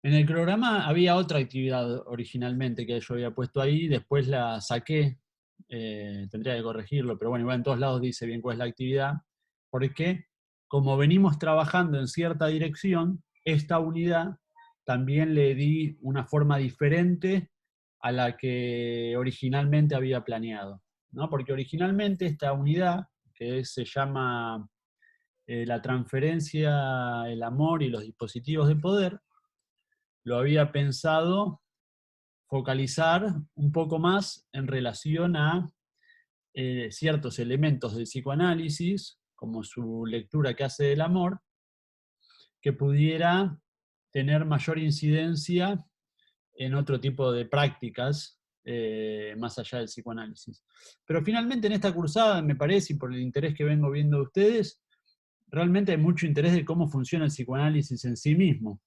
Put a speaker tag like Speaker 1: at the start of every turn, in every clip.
Speaker 1: En el programa había otra actividad originalmente que yo había puesto ahí, después la saqué, tendría que corregirlo, pero bueno, igual en todos lados dice bien cuál es la actividad, porque como venimos trabajando en cierta dirección, esta unidad también le di una forma diferente a la que originalmente había planeado, ¿no? Porque originalmente esta unidad, se llama la transferencia, el amor y los dispositivos de poder, lo había pensado focalizar un poco más en relación a ciertos elementos del psicoanálisis, como su lectura que hace del amor, que pudiera tener mayor incidencia en otro tipo de prácticas más allá del psicoanálisis. Pero finalmente en esta cursada, me parece, y por el interés que vengo viendo de ustedes, realmente hay mucho interés de cómo funciona el psicoanálisis en sí mismo.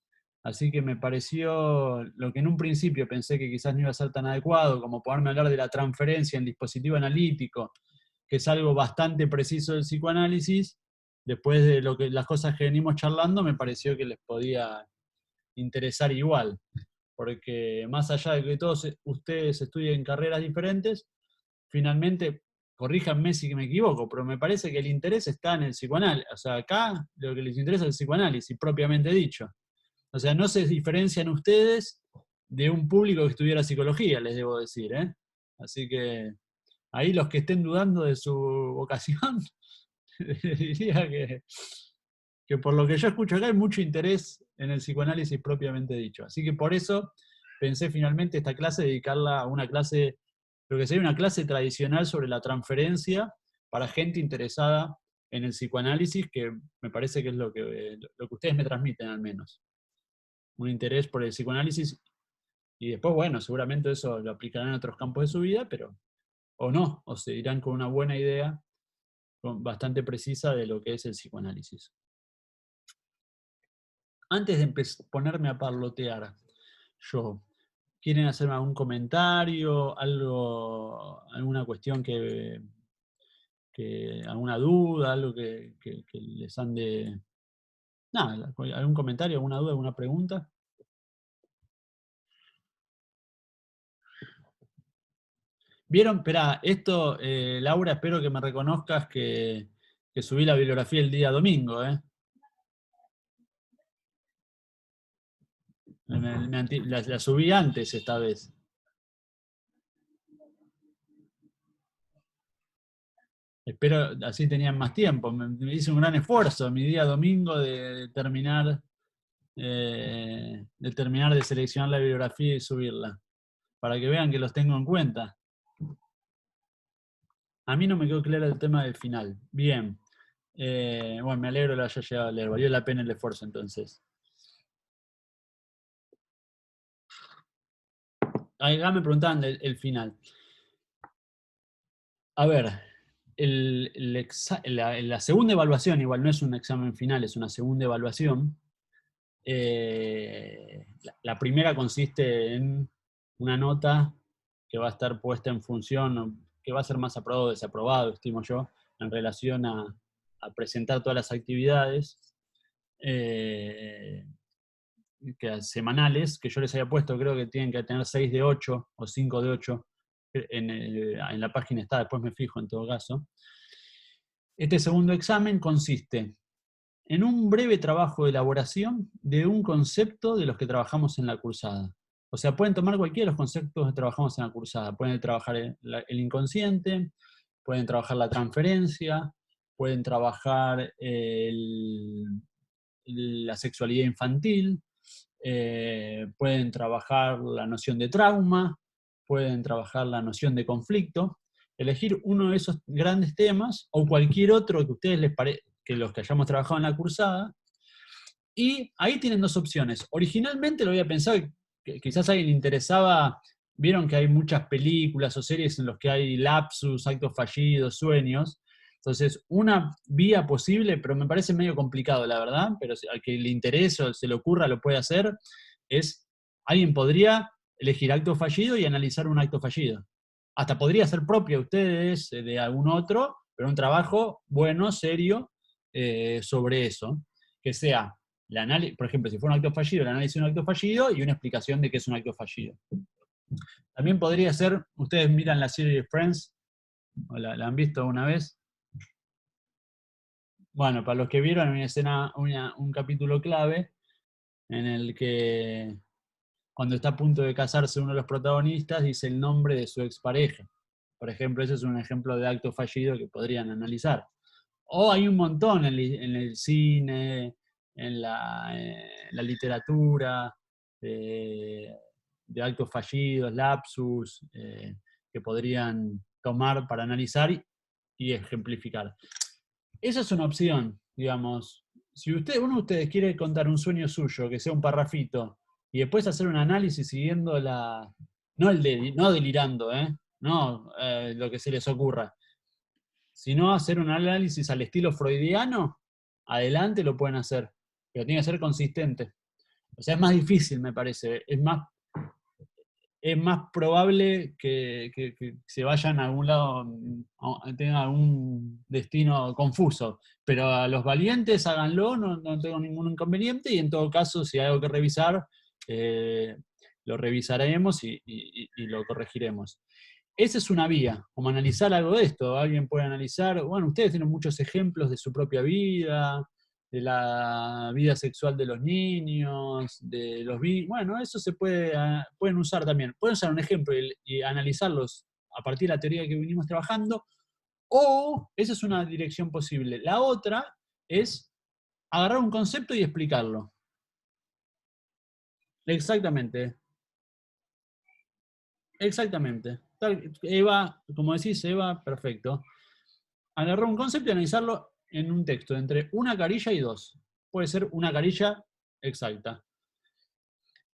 Speaker 1: Así que me pareció lo que en un principio pensé que quizás no iba a ser tan adecuado, como poderme hablar de la transferencia en dispositivo analítico, que es algo bastante preciso del psicoanálisis. Después de las cosas que venimos charlando, me pareció que les podía interesar igual, porque más allá de que todos ustedes estudien carreras diferentes, finalmente, corríjanme si me equivoco, pero me parece que el interés está en el psicoanálisis. O sea, acá lo que les interesa es el psicoanálisis, propiamente dicho. O sea, no se diferencian ustedes de un público que estudiara psicología, les debo decir, ¿eh? Así que ahí los que estén dudando de su vocación, diría que por lo que yo escucho acá hay mucho interés en el psicoanálisis propiamente dicho. Así que por eso pensé finalmente esta clase dedicarla a una clase, lo que sería una clase tradicional sobre la transferencia para gente interesada en el psicoanálisis, que me parece que es lo que ustedes me transmiten al menos. Un interés por el psicoanálisis y después, bueno, seguramente eso lo aplicarán en otros campos de su vida, pero o no, o se irán con una buena idea bastante precisa de lo que es el psicoanálisis. Antes de ponerme a parlotear, yo, ¿quieren hacerme algún comentario, alguna cuestión alguna duda, algo que les ande... Nada, algún comentario, alguna duda, alguna pregunta? ¿Vieron? Esperá, esto, Laura, espero que me reconozcas que subí la bibliografía el día domingo, ¿eh? La subí antes esta vez. Espero, así tenían más tiempo. Me hice un gran esfuerzo mi día domingo de terminar de seleccionar la bibliografía y subirla, para que vean que los tengo en cuenta. A mí no me quedó claro el tema del final. Bien. Bueno, me alegro que lo haya llegado a leer. Valió la pena el esfuerzo entonces. Acá me preguntaban el final. A ver, la segunda evaluación, igual no es un examen final, es una segunda evaluación. La primera consiste en una nota que va a estar puesta en función, que va a ser más aprobado o desaprobado, estimo yo, en relación a presentar todas las actividades semanales, que yo les había puesto, creo que tienen que tener 6 de 8 o 5 de 8, en la página está, después me fijo en todo caso. Este segundo examen consiste en un breve trabajo de elaboración de un concepto de los que trabajamos en la cursada. O sea, pueden tomar cualquiera de los conceptos que trabajamos en la cursada. Pueden trabajar el inconsciente, pueden trabajar la transferencia, pueden trabajar la sexualidad infantil, pueden trabajar la noción de trauma, pueden trabajar la noción de conflicto. Elegir uno de esos grandes temas o cualquier otro que a ustedes les parezca, que los que hayamos trabajado en la cursada, y ahí tienen dos opciones. Originalmente lo había pensado, que quizás a alguien le interesaba, vieron que hay muchas películas o series en los que hay lapsus, actos fallidos, sueños. Entonces, una vía posible, pero me parece medio complicado, la verdad, pero al que le interese o se le ocurra lo puede hacer, es, alguien podría elegir acto fallido y analizar un acto fallido. Hasta podría ser propio a ustedes de algún otro, pero un trabajo bueno, serio, sobre eso, que sea por ejemplo, si fue un acto fallido, el análisis de un acto fallido y una explicación de qué es un acto fallido. También podría ser, ustedes miran la serie Friends, ¿o la han visto una vez? Bueno, para los que vieron, hay una escena, un capítulo clave en el que cuando está a punto de casarse uno de los protagonistas dice el nombre de su expareja. Por ejemplo, ese es un ejemplo de acto fallido que podrían analizar. O hay un montón en el cine, en la literatura, de actos fallidos, lapsus, que podrían tomar para analizar y ejemplificar. Esa es una opción, digamos. Si uno de ustedes quiere contar un sueño suyo, que sea un parrafito, y después hacer un análisis siguiendo no delirando, no lo que se les ocurra, sino hacer un análisis al estilo freudiano, adelante lo pueden hacer, pero tiene que ser consistente. O sea, es más difícil, me parece, es más probable que se vayan a algún lado, tengan algún destino confuso. Pero a los valientes háganlo, no tengo ningún inconveniente, y en todo caso, si hay algo que revisar, lo revisaremos y lo corregiremos. Esa es una vía, como analizar algo de esto. Alguien puede analizar, bueno, ustedes tienen muchos ejemplos de su propia vida, de la vida sexual de los niños, bueno, eso pueden usar también. Pueden usar un ejemplo y analizarlos a partir de la teoría que venimos trabajando, o esa es una dirección posible. La otra es agarrar un concepto y explicarlo. Exactamente. Exactamente. Eva, como decís, Eva, perfecto. Agarrar un concepto y analizarlo en un texto, entre una carilla y dos. Puede ser una carilla exacta.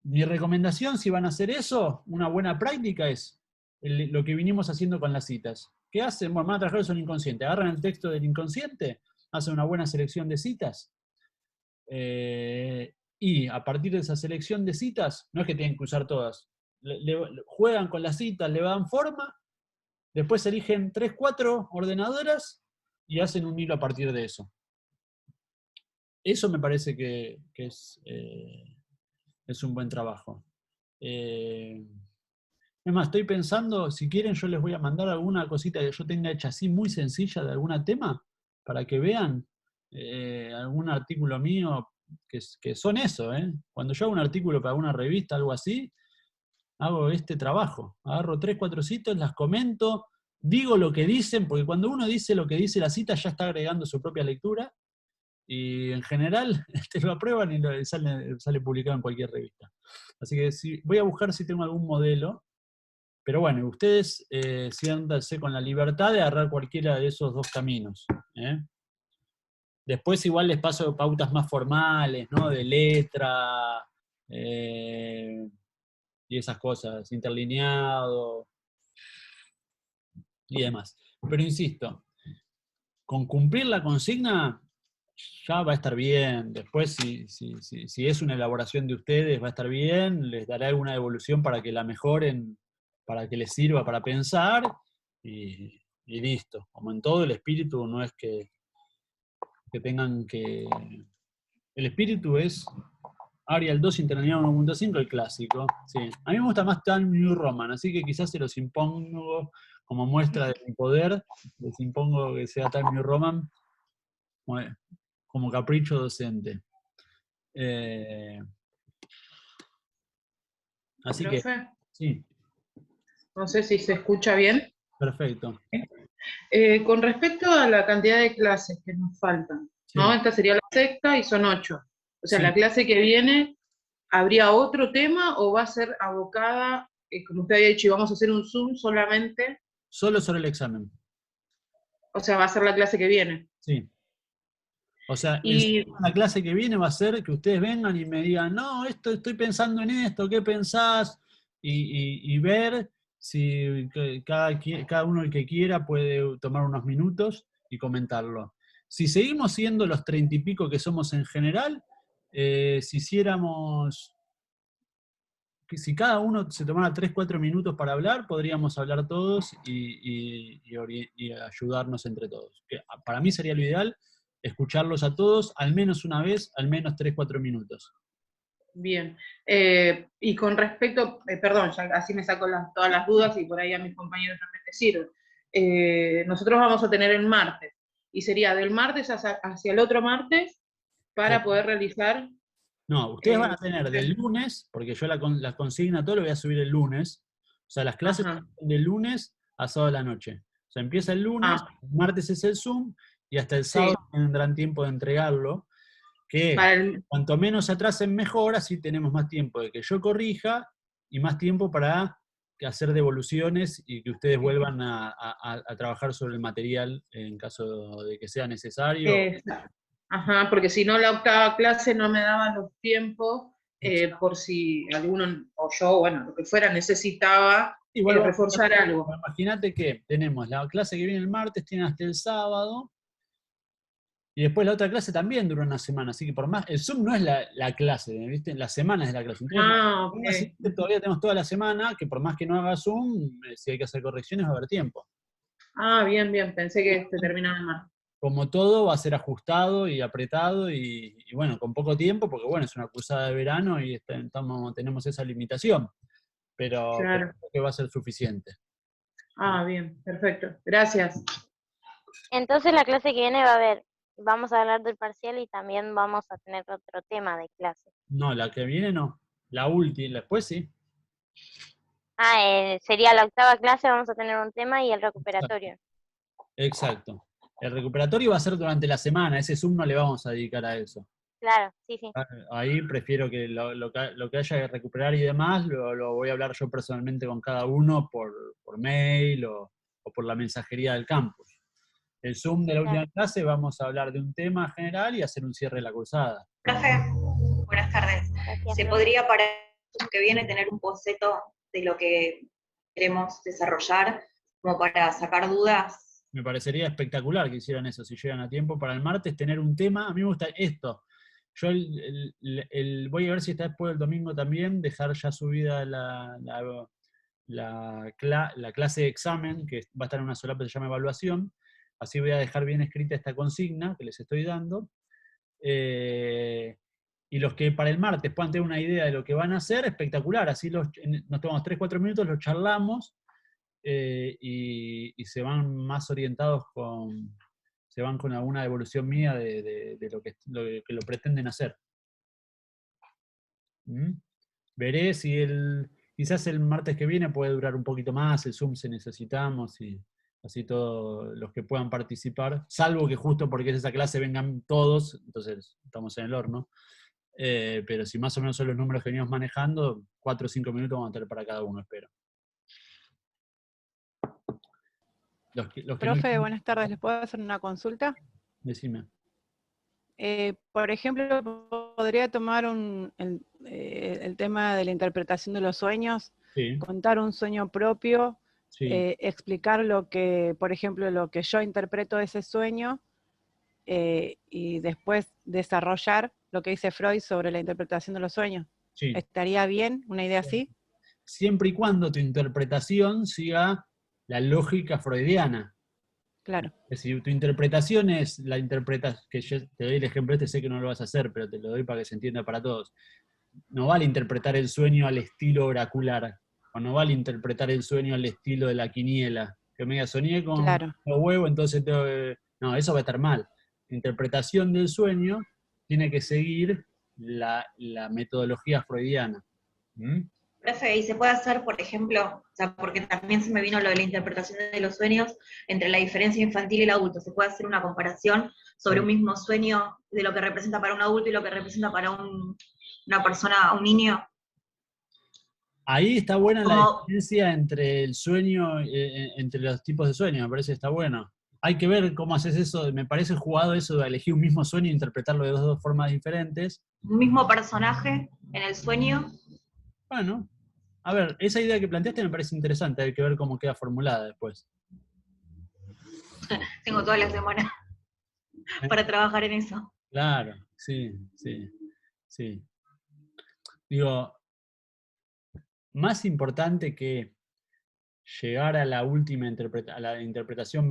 Speaker 1: Mi recomendación, si van a hacer eso, una buena práctica es lo que vinimos haciendo con las citas. ¿Qué hacen? Bueno, van a trabajar eso en inconsciente. Agarran el texto del inconsciente, hacen una buena selección de citas, y a partir de esa selección de citas, no es que tienen que usar todas, juegan con las citas, le dan forma, después eligen 3, 4 ordenadoras y hacen un hilo a partir de eso. Eso me parece que es un buen trabajo. Es más, estoy pensando, si quieren yo les voy a mandar alguna cosita que yo tenga hecha así muy sencilla de algún tema, para que vean algún artículo mío, que son eso. Cuando yo hago un artículo para una revista, algo así, hago este trabajo. Agarro 3, 4 citas, las comento, digo lo que dicen, porque cuando uno dice lo que dice la cita ya está agregando su propia lectura, y en general te lo aprueban y sale publicado en cualquier revista. Así que voy a buscar si tengo algún modelo, pero bueno, ustedes siéntanse con la libertad de agarrar cualquiera de esos dos caminos. Después igual les paso pautas más formales, ¿no? De letra, y esas cosas, interlineado y demás. Pero insisto, con cumplir la consigna ya va a estar bien. Después, si es una elaboración de ustedes, va a estar bien, les daré alguna devolución para que la mejoren, para que les sirva para pensar, y listo. Como en todo, el espíritu no es que tengan que... El espíritu es Arial 2 Interlineado 1.5, el clásico. Sí. A mí me gusta más Time New Roman, así que quizás se los impongo como muestra de mi poder. Les impongo que sea Time New Roman como capricho docente. Así que,
Speaker 2: Profe,
Speaker 1: sí,
Speaker 2: no sé si se escucha bien.
Speaker 1: perfecto.
Speaker 2: Con respecto a la cantidad de clases que nos faltan, ¿no?
Speaker 1: Sí,
Speaker 2: Esta sería la sexta y son 8. O sea,
Speaker 1: sí.
Speaker 2: la clase que viene, ¿habría otro tema o va a ser abocada, como usted había dicho, y vamos a hacer un Zoom solamente?
Speaker 1: Solo sobre el examen.
Speaker 2: O sea, va a ser la clase que viene.
Speaker 1: Sí. O sea,
Speaker 2: Y
Speaker 1: la clase que viene va a ser que ustedes vengan y me digan, no, estoy pensando en esto, ¿qué pensás? Y ver si cada uno el que quiera puede tomar unos minutos y comentarlo. Si seguimos siendo los 30 y pico que somos en general, si hiciéramos, si cada uno se tomara 3, 4 minutos para hablar, podríamos hablar todos y ayudarnos entre todos. Que para mí sería lo ideal. escucharlos a todos al menos una vez, al menos 3-4 minutos.
Speaker 2: Bien. Y con respecto, perdón, ya así me saco todas las dudas y por ahí a mis compañeros también les sirve. Nosotros vamos a tener el martes, y sería del martes hacia el otro martes para poder realizar...
Speaker 1: No, ustedes van a tener del lunes, porque yo la consigna, todo lo voy a subir el lunes. O sea, las clases
Speaker 2: Ajá.
Speaker 1: son de lunes a sábado de la noche. O sea, empieza el lunes,
Speaker 2: Ah,
Speaker 1: el martes es el Zoom, y hasta el
Speaker 2: sí.
Speaker 1: sábado tendrán tiempo de entregarlo. Que
Speaker 2: Para el,
Speaker 1: cuanto menos se atrasen, mejor, así tenemos más tiempo de que yo corrija y más tiempo para hacer devoluciones y que ustedes vuelvan a trabajar sobre el material en caso de que sea necesario.
Speaker 2: ajá, porque si no la octava clase no me daban los tiempos, por si alguno, o yo, bueno, lo que fuera, necesitaba
Speaker 1: Igual
Speaker 2: reforzar algo.
Speaker 1: imagínate que tenemos la clase que viene el martes, tiene hasta el sábado, y después la otra clase también dura una semana, así que por más, el Zoom no es la clase, ¿viste? La semana es la clase. Entonces,
Speaker 2: Ah, ok.
Speaker 1: la siguiente todavía tenemos toda la semana, que por más que no haga Zoom, si hay que hacer correcciones va a haber tiempo.
Speaker 2: Ah, bien, bien, pensé que se terminaba en marzo.
Speaker 1: Como todo, va a ser ajustado y apretado y bueno, con poco tiempo, porque bueno, es una cursada de verano y tenemos esa limitación, pero
Speaker 2: Claro.
Speaker 1: creo que va a ser suficiente.
Speaker 2: Ah, bien, perfecto. Gracias.
Speaker 3: Entonces la clase que viene vamos a hablar del parcial y también vamos a tener otro tema de clase.
Speaker 1: No, la que viene no, la última, después sí.
Speaker 3: Sería la octava clase, vamos a tener un tema y el recuperatorio.
Speaker 1: Exacto. El recuperatorio va a ser durante la semana, ese Zoom no le vamos a dedicar a eso.
Speaker 3: Claro, sí, sí.
Speaker 1: Ahí prefiero que lo que haya que recuperar y demás, lo voy a hablar yo personalmente con cada uno por mail o por la mensajería del campus. El Zoom de la última clase vamos a hablar de un tema general y hacer un cierre de la cursada.
Speaker 4: Profe, buenas tardes.
Speaker 3: Gracias,
Speaker 4: ¿Se
Speaker 3: profe.
Speaker 4: podría para el Zoom que viene tener un boceto de lo que queremos desarrollar, como para sacar dudas?
Speaker 1: Me parecería espectacular que hicieran eso, si llegan a tiempo para el martes, tener un tema. A mí me gusta esto. Yo voy a ver si está después del domingo también, dejar ya subida la clase de examen, que va a estar en una solapa que se llama evaluación. Así voy a dejar bien escrita esta consigna que les estoy dando. Y los que para el martes puedan tener una idea de lo que van a hacer, espectacular. Así nos tomamos 3-4 minutos, los charlamos y se van más orientados se van con alguna devolución mía de lo que lo pretenden hacer. ¿Mm? Veré si quizás el martes que viene puede durar un poquito más, el Zoom si necesitamos, y así todos los que puedan participar, salvo que justo porque es esa clase vengan todos, entonces estamos en el horno. Pero si más o menos son los números que venimos manejando, 4 o 5 minutos vamos a tener para cada uno, espero.
Speaker 5: Profe, buenas tardes. ¿Les puedo hacer una consulta?
Speaker 1: Decime.
Speaker 5: Por ejemplo, podría tomar el tema de la interpretación de los sueños,
Speaker 1: Sí,
Speaker 5: contar un sueño propio,
Speaker 1: sí.
Speaker 5: explicar por ejemplo, lo que yo interpreto de ese sueño, y después desarrollar lo que dice Freud sobre la interpretación de los sueños.
Speaker 1: Sí.
Speaker 5: ¿Estaría bien una idea así?
Speaker 1: Siempre y cuando tu interpretación siga la lógica freudiana.
Speaker 5: Claro.
Speaker 1: Es decir, tu interpretación es que yo te doy el ejemplo sé que no lo vas a hacer, pero te lo doy para que se entienda para todos. No vale interpretar el sueño al estilo oracular, o no vale interpretar el sueño al estilo de la quiniela, que me diga, soñé con
Speaker 5: Claro.
Speaker 1: los huevos, entonces no, eso va a estar mal. La interpretación del sueño tiene que seguir la metodología freudiana. ¿Mm?
Speaker 4: Profe, y se puede hacer, por ejemplo, o sea, porque también se me vino lo de la interpretación de los sueños entre la diferencia infantil y el adulto. ¿Se puede hacer una comparación sobre un mismo sueño de lo que representa para un adulto y lo que representa para una persona, un niño?
Speaker 1: Ahí está buena la
Speaker 4: Como,
Speaker 1: diferencia entre el sueño, entre los tipos de sueños, me parece que está bueno. Hay que ver cómo haces eso, me parece jugado eso de elegir un mismo sueño e interpretarlo de dos formas diferentes.
Speaker 4: un mismo personaje en el sueño.
Speaker 1: Bueno, a ver, esa idea que planteaste me parece interesante, hay que ver cómo queda formulada después.
Speaker 4: Tengo toda la semana para trabajar en eso.
Speaker 1: Claro, sí, sí, sí. Digo, más importante que llegar a la última a la interpretación,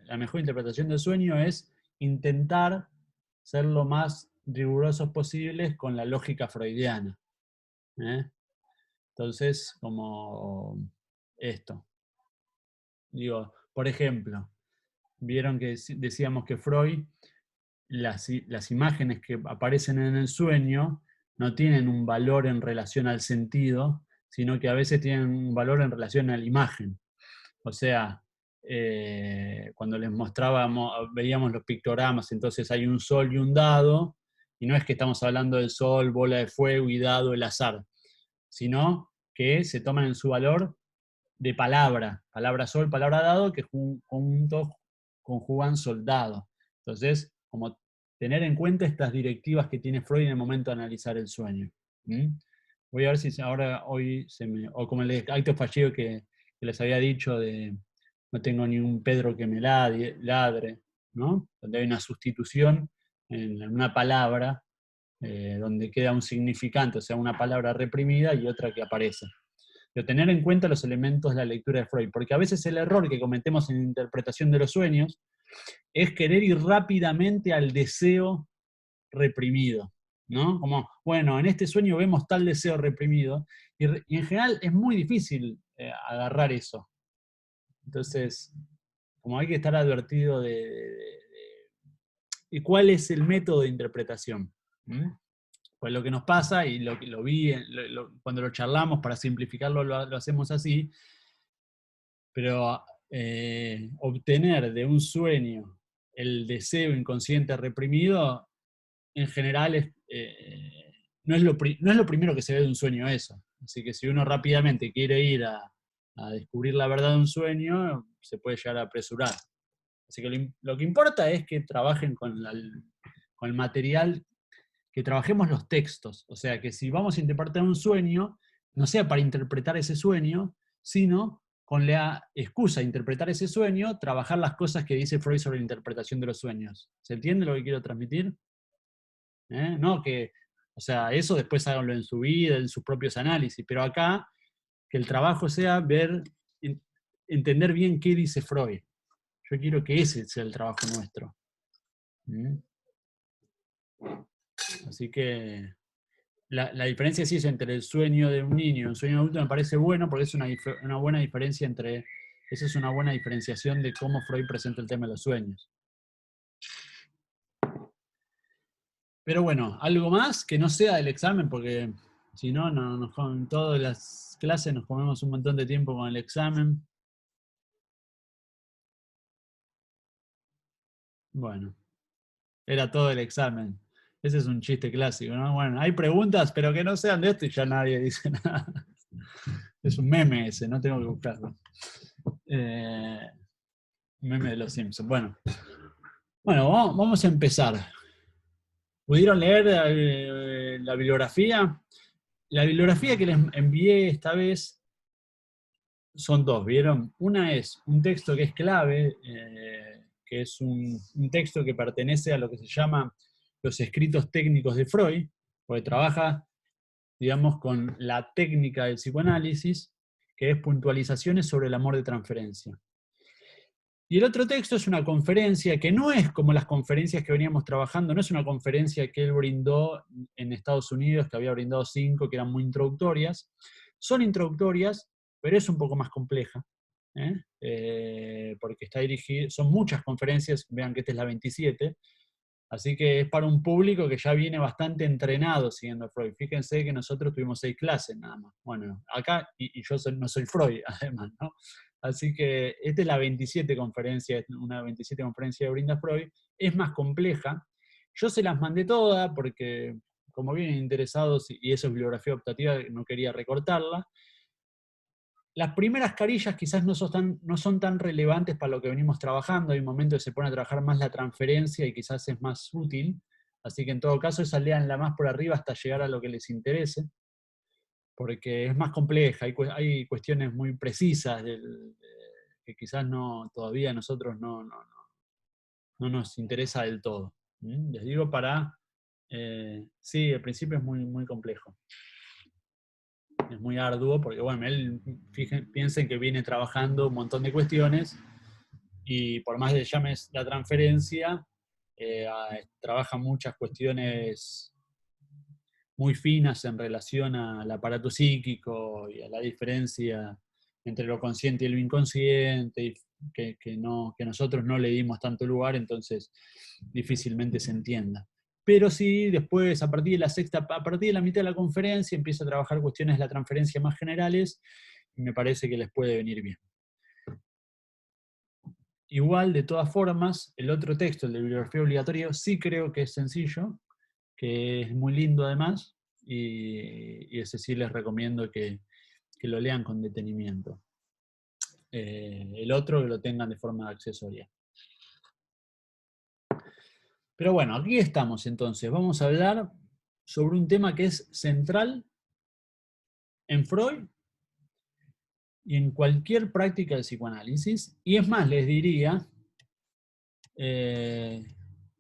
Speaker 1: la mejor interpretación del sueño es intentar ser lo más rigurosos posibles con la lógica freudiana. Entonces, como esto. Digo, por ejemplo, vieron que decíamos que Freud, las imágenes que aparecen en el sueño no tienen un valor en relación al sentido, sino que a veces tienen un valor en relación a la imagen. O sea, cuando les mostrábamos, veíamos los pictogramas, entonces hay un sol y un dado, y no es que estamos hablando del sol, bola de fuego y dado, el azar, sino que se toman en su valor de palabra sol, palabra dado, que juntos conjugan soldado. Entonces, como tener en cuenta estas directivas que tiene Freud en el momento de analizar el sueño. Voy a ver si ahora hoy o como el acto fallido que les había dicho de no tengo ni un Pedro que me ladre, ¿no? Donde hay una sustitución en una palabra, donde queda un significante, o sea, una palabra reprimida y otra que aparece. Pero tener en cuenta los elementos de la lectura de Freud, porque a veces el error que cometemos en la interpretación de los sueños es querer ir rápidamente al deseo reprimido, ¿no? Como, bueno, en este sueño vemos tal deseo reprimido, y en general es muy difícil agarrar eso. Entonces, como hay que estar advertido de cuál es el método de interpretación. Pues lo que nos pasa, y lo vi cuando lo charlamos, para simplificarlo lo hacemos así, pero obtener de un sueño el deseo inconsciente reprimido, en general no es lo primero que se ve de un sueño eso. Así que si uno rápidamente quiere ir a descubrir la verdad de un sueño, se puede llegar a apresurar. Así que lo que importa es que trabajen con el material, que trabajemos los textos. O sea, que si vamos a interpretar un sueño, no sea para interpretar ese sueño, sino con la excusa de interpretar ese sueño, trabajar las cosas que dice Freud sobre la interpretación de los sueños. ¿Se entiende lo que quiero transmitir? No que, o sea, eso después háganlo en su vida, en sus propios análisis, pero acá que el trabajo sea entender bien qué dice Freud. Yo quiero que ese sea el trabajo nuestro. Así que la diferencia sí es entre el sueño de un niño y un sueño adulto, me parece bueno, porque es una buena diferencia esa es una buena diferenciación de cómo Freud presenta el tema de los sueños. Pero bueno, algo más que no sea del examen, porque si no, en todas las clases nos comemos un montón de tiempo con el examen. Bueno, era todo el examen. Ese es un chiste clásico, ¿no? Bueno, hay preguntas, pero que no sean de esto y ya nadie dice nada. Es un meme ese, no tengo que buscarlo. Meme de los Simpsons. Bueno, vamos a empezar. ¿Pudieron leer la bibliografía? La bibliografía que les envié esta vez son dos, ¿vieron? Una es un texto que es clave, que es un texto que pertenece a lo que se llama los escritos técnicos de Freud, porque trabaja, digamos, con la técnica del psicoanálisis, que es puntualizaciones sobre el amor de transferencia. Y el otro texto es una conferencia que no es como las conferencias que veníamos trabajando, no es una conferencia que él brindó en Estados Unidos, que había brindado 5, que eran muy introductorias. Son introductorias, pero es un poco más compleja, porque está dirigida, son muchas conferencias, vean que esta es la 27, así que es para un público que ya viene bastante entrenado siguiendo a Freud. Fíjense que nosotros tuvimos 6 clases nada más. Bueno, acá, y yo no soy Freud, además, ¿no? Así que esta es la 27 conferencia, una 27 conferencia de Brinda Freud, es más compleja. Yo se las mandé todas porque, como vienen interesados, y eso es bibliografía optativa, no quería recortarla. Las primeras carillas quizás no son tan relevantes para lo que venimos trabajando, hay un momento que se pone a trabajar más la transferencia y quizás es más útil, así que en todo caso esa léanla más por arriba hasta llegar a lo que les interese, porque es más compleja, hay cuestiones muy precisas que quizás todavía a nosotros no nos interesa del todo. Les digo sí, al principio es muy, muy complejo. Es muy arduo, porque bueno, él, piensen que viene trabajando un montón de cuestiones, y por más que llames la transferencia, trabaja muchas cuestiones muy finas en relación al aparato psíquico y a la diferencia entre lo consciente y lo inconsciente, y que nosotros no le dimos tanto lugar, entonces difícilmente se entienda. Pero sí, después, a partir de la mitad de la conferencia, empieza a trabajar cuestiones de la transferencia más generales, y me parece que les puede venir bien. Igual, de todas formas, el otro texto, el de bibliografía obligatoria, sí creo que es sencillo, que es muy lindo además, y ese sí les recomiendo que lo lean con detenimiento. El otro que lo tengan de forma accesoria. Pero bueno, aquí estamos entonces. Vamos a hablar sobre un tema que es central en Freud y en cualquier práctica del psicoanálisis. Y es más, les diría,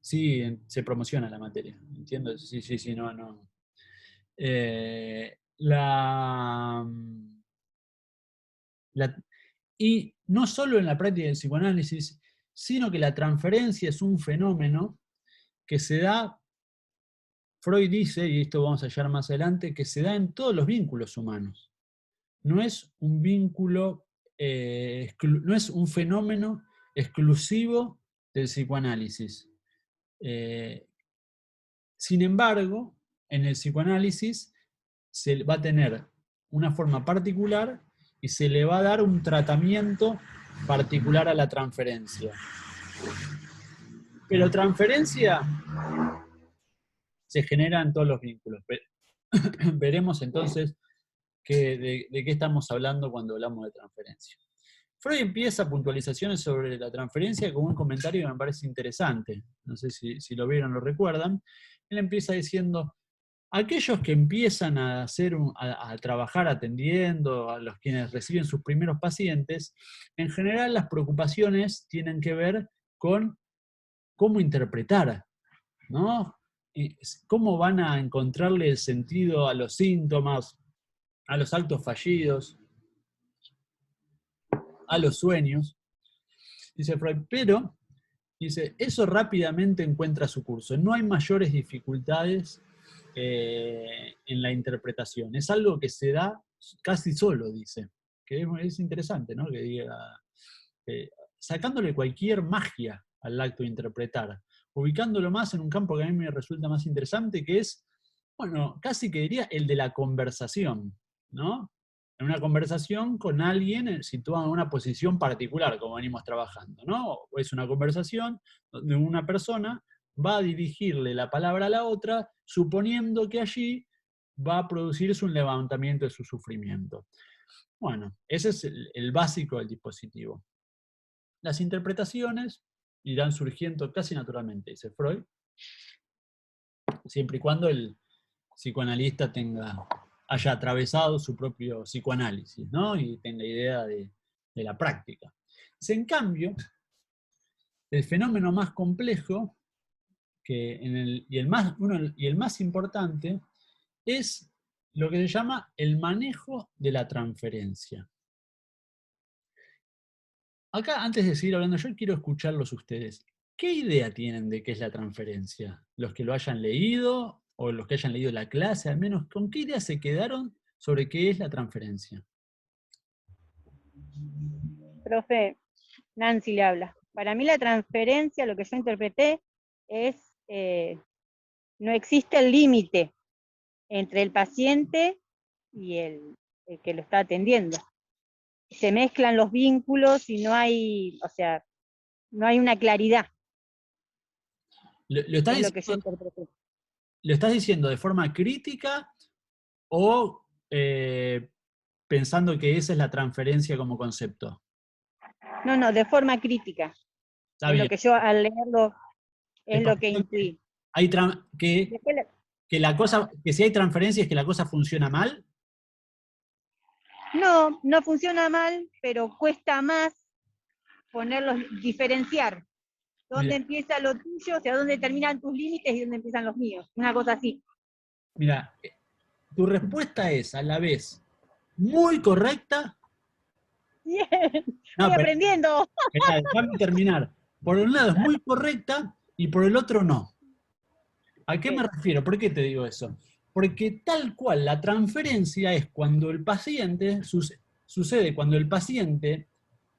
Speaker 1: sí, se promociona la materia, ¿entiendo? Sí, no. Y no solo en la práctica del psicoanálisis, sino que la transferencia es un fenómeno que se da, Freud dice, y esto vamos a hallar más adelante, que se da en todos los vínculos humanos. No es un vínculo, no es un fenómeno exclusivo del psicoanálisis. Sin embargo, en el psicoanálisis se va a tener una forma particular y se le va a dar un tratamiento particular a la transferencia. Pero transferencia se genera en todos los vínculos. Veremos entonces de qué estamos hablando cuando hablamos de transferencia. Freud empieza puntualizaciones sobre la transferencia con un comentario que me parece interesante. No sé si lo vieron o lo recuerdan. Él empieza diciendo: aquellos que empiezan a trabajar atendiendo a los quienes reciben sus primeros pacientes, en general las preocupaciones tienen que ver con cómo interpretar, ¿no? Cómo van a encontrarle el sentido a los síntomas, a los actos fallidos, a los sueños. Dice Freud, pero, dice, eso rápidamente encuentra su curso. No hay mayores dificultades en la interpretación. Es algo que se da casi solo, dice. Que es interesante, ¿no? Que diga, sacándole cualquier magia al acto de interpretar, ubicándolo más en un campo que a mí me resulta más interesante, que es, bueno, casi que diría el de la conversación, ¿no? En una conversación con alguien situado en una posición particular, como venimos trabajando, ¿no? O es una conversación donde una persona va a dirigirle la palabra a la otra, suponiendo que allí va a producirse un levantamiento de su sufrimiento. Bueno, ese es el básico del dispositivo. Las interpretaciones irán surgiendo casi naturalmente, dice Freud, siempre y cuando el psicoanalista haya atravesado su propio psicoanálisis, ¿no? Y tenga idea de la práctica. En cambio, el fenómeno más complejo y el más importante es lo que se llama el manejo de la transferencia. Acá, antes de seguir hablando, yo quiero escucharlos ustedes. ¿Qué idea tienen de qué es la transferencia? Los que lo hayan leído, o los que hayan leído la clase, al menos, ¿con qué idea se quedaron sobre qué es la transferencia?
Speaker 6: Profe, Nancy le habla. Para mí la transferencia, lo que yo interpreté, es no existe el límite entre el paciente y el que lo está atendiendo. Se mezclan los vínculos y no hay, o sea, no hay una claridad.
Speaker 1: ¿Lo estás diciendo de forma crítica o pensando que esa es la transferencia como concepto?
Speaker 6: No, de forma crítica.
Speaker 1: Está bien.
Speaker 6: Lo que yo al leerlo es lo que intuí.
Speaker 1: Que si hay transferencia es que la cosa funciona mal.
Speaker 6: No funciona mal, pero cuesta más diferenciar. ¿Dónde empieza lo tuyo? O sea, ¿dónde terminan tus límites y dónde empiezan los míos? Una cosa así.
Speaker 1: Mira, tu respuesta es a la vez muy correcta.
Speaker 6: Bien, estoy aprendiendo.
Speaker 1: Déjame terminar. Por un lado es muy correcta, y por el otro no. ¿A qué
Speaker 6: Ok.
Speaker 1: me refiero? ¿Por qué te digo eso? Porque tal cual la transferencia es cuando el paciente, sucede cuando el paciente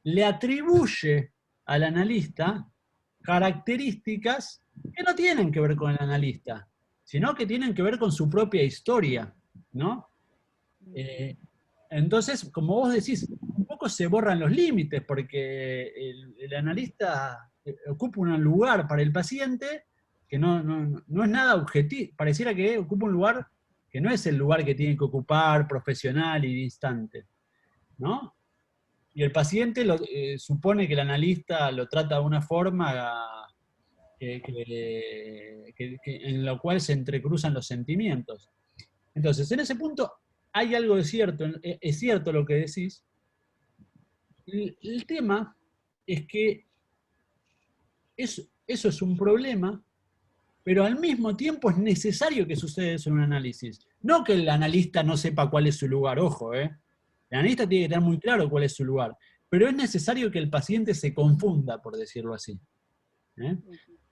Speaker 1: le atribuye al analista características que no tienen que ver con el analista, sino que tienen que ver con su propia historia, ¿no? Entonces, como vos decís, un poco se borran los límites, porque el analista ocupa un lugar para el paciente que no es nada objetivo, pareciera que ocupa un lugar que no es el lugar que tiene que ocupar profesional y distante, ¿no? Y el paciente supone que el analista lo trata de una forma en la cual se entrecruzan los sentimientos. Entonces, en ese punto hay algo de cierto, es cierto lo que decís. El tema es que eso es un problema, pero al mismo tiempo es necesario que suceda eso en un análisis. No que el analista no sepa cuál es su lugar, ojo, ¿eh? El analista tiene que tener muy claro cuál es su lugar, pero es necesario que el paciente se confunda, por decirlo así, ¿eh?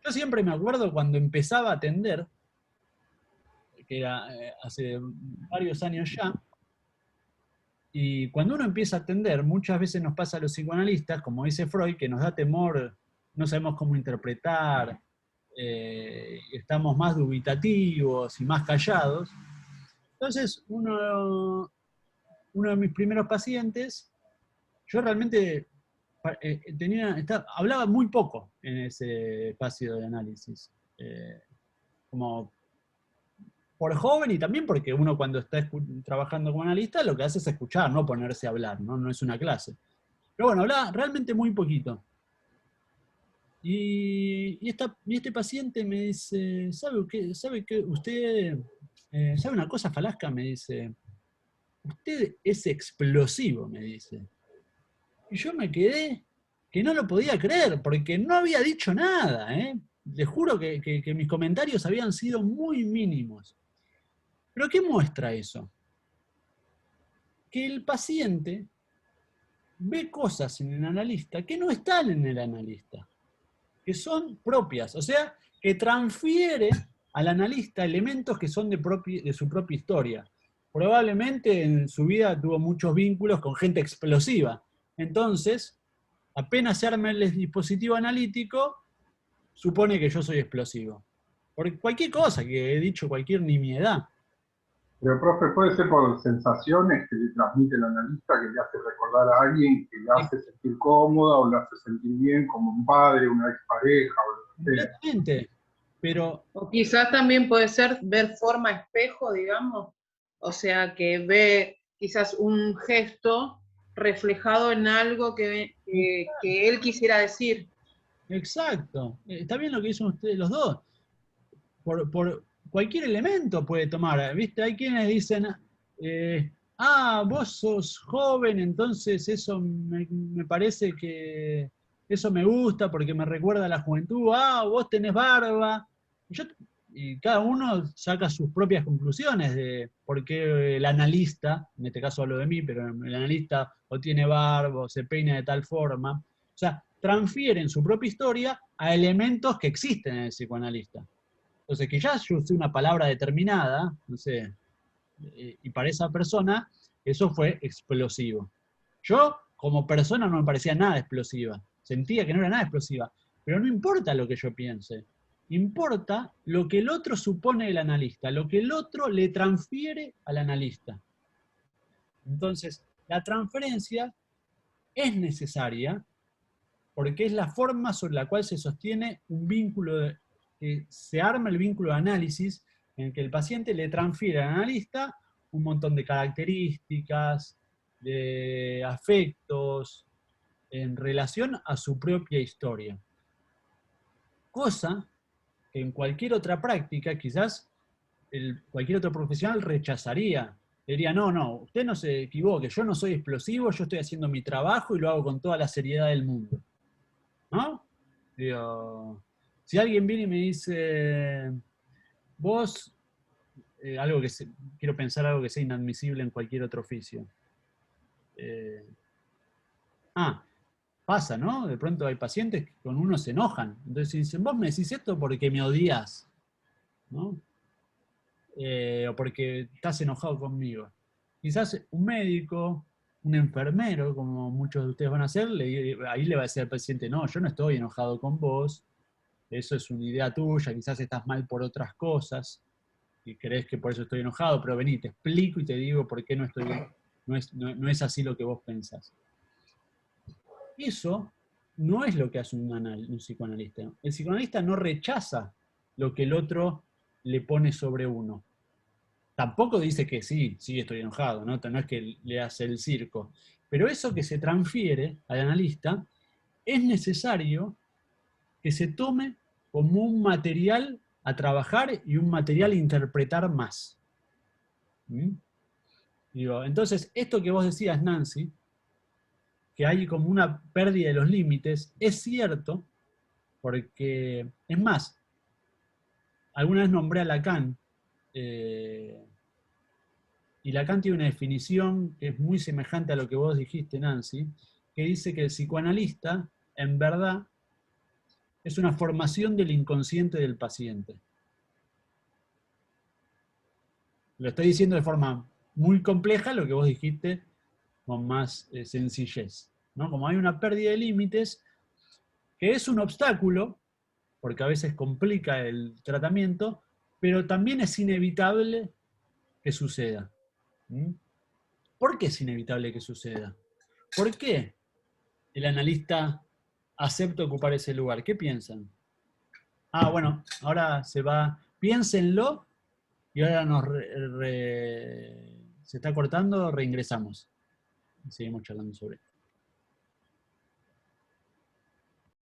Speaker 1: Yo siempre me acuerdo cuando empezaba a atender, que era hace varios años ya, y cuando uno empieza a atender, muchas veces nos pasa a los psicoanalistas, como dice Freud, que nos da temor, no sabemos cómo interpretar, estamos más dubitativos y más callados. Entonces, uno de mis primeros pacientes, yo realmente hablaba muy poco en ese espacio de análisis. Como por joven y también porque uno cuando está trabajando como analista lo que hace es escuchar, no ponerse a hablar, no es una clase. Pero bueno, hablaba realmente muy poquito. Y este paciente me dice, ¿sabe qué? Usted, ¿sabe una cosa, Falasca? Me dice, usted es explosivo, me dice. Y yo me quedé que no lo podía creer, porque no había dicho nada, ¿eh? Les juro que mis comentarios habían sido muy mínimos. ¿Pero qué muestra eso? Que el paciente ve cosas en el analista que no están en el analista, que son propias, o sea, que transfiere al analista elementos que son de su propia historia. Probablemente en su vida tuvo muchos vínculos con gente explosiva. Entonces, apenas se arma el dispositivo analítico, supone que yo soy explosivo. Por cualquier cosa que he dicho, cualquier nimiedad.
Speaker 7: Pero, profe, puede ser por sensaciones que le transmite el analista, que le hace recordar a alguien, que le hace sentir cómoda o le hace sentir bien, como un padre, una expareja.
Speaker 1: Completamente. Pero
Speaker 2: O quizás también puede ser ver forma espejo, digamos, o sea, que ve quizás un gesto reflejado en algo que él quisiera decir.
Speaker 1: exacto. Está bien lo que dicen ustedes los dos. Por cualquier elemento puede tomar. ¿Viste? Hay quienes dicen, vos sos joven, entonces eso me parece que eso me gusta porque me recuerda a la juventud. Vos tenés barba. Y cada uno saca sus propias conclusiones de por qué el analista, en este caso hablo de mí, pero el analista o tiene barba o se peina de tal forma. O sea, transfieren su propia historia a elementos que existen en el psicoanalista. Entonces, que ya yo usé una palabra determinada, no sé, y para esa persona, eso fue explosivo. Yo, como persona, no me parecía nada explosiva. Sentía que no era nada explosiva. Pero no importa lo que yo piense. Importa lo que el otro supone del analista, lo que el otro le transfiere al analista. Entonces, la transferencia es necesaria porque es la forma sobre la cual se sostiene un vínculo, que se arma el vínculo de análisis en el que el paciente le transfiere al analista un montón de características, de afectos, en relación a su propia historia. Cosa que en cualquier otra práctica, quizás cualquier otro profesional rechazaría. Diría, no, usted no se equivoque, yo no soy explosivo, yo estoy haciendo mi trabajo y lo hago con toda la seriedad del mundo. ¿No? Digo, si alguien viene y me dice, vos, quiero pensar algo que sea inadmisible en cualquier otro oficio. pasa, ¿no? De pronto hay pacientes que con uno se enojan. Entonces dicen, vos me decís esto porque me odias, ¿no? O porque estás enojado conmigo. Quizás un médico, un enfermero, como muchos de ustedes van a hacer, ahí le va a decir al paciente, no, yo no estoy enojado con vos, eso es una idea tuya, quizás estás mal por otras cosas, y crees que por eso estoy enojado, pero vení, te explico y te digo por qué no es así lo que vos pensás. Eso no es lo que hace un psicoanalista. El psicoanalista no rechaza lo que el otro le pone sobre uno. Tampoco dice que sí estoy enojado, ¿no? No es que le hace el circo. Pero eso que se transfiere al analista es necesario que se tome como un material a trabajar y un material a interpretar más. ¿Mm? Digo, entonces, esto que vos decías, Nancy, que hay como una pérdida de los límites, es cierto, porque, es más, alguna vez nombré a Lacan, y Lacan tiene una definición que es muy semejante a lo que vos dijiste, Nancy, que dice que el psicoanalista, en verdad, es una formación del inconsciente del paciente. Lo estoy diciendo de forma muy compleja, lo que vos dijiste con más sencillez, ¿no? Como hay una pérdida de límites, que es un obstáculo, porque a veces complica el tratamiento, pero también es inevitable que suceda. ¿Mm? ¿Por qué es inevitable que suceda? ¿Por qué el analista acepta ocupar ese lugar? ¿Qué piensan? Ah, bueno, ahora se va, piénsenlo, y ahora se está cortando, reingresamos. Seguimos charlando sobre esto.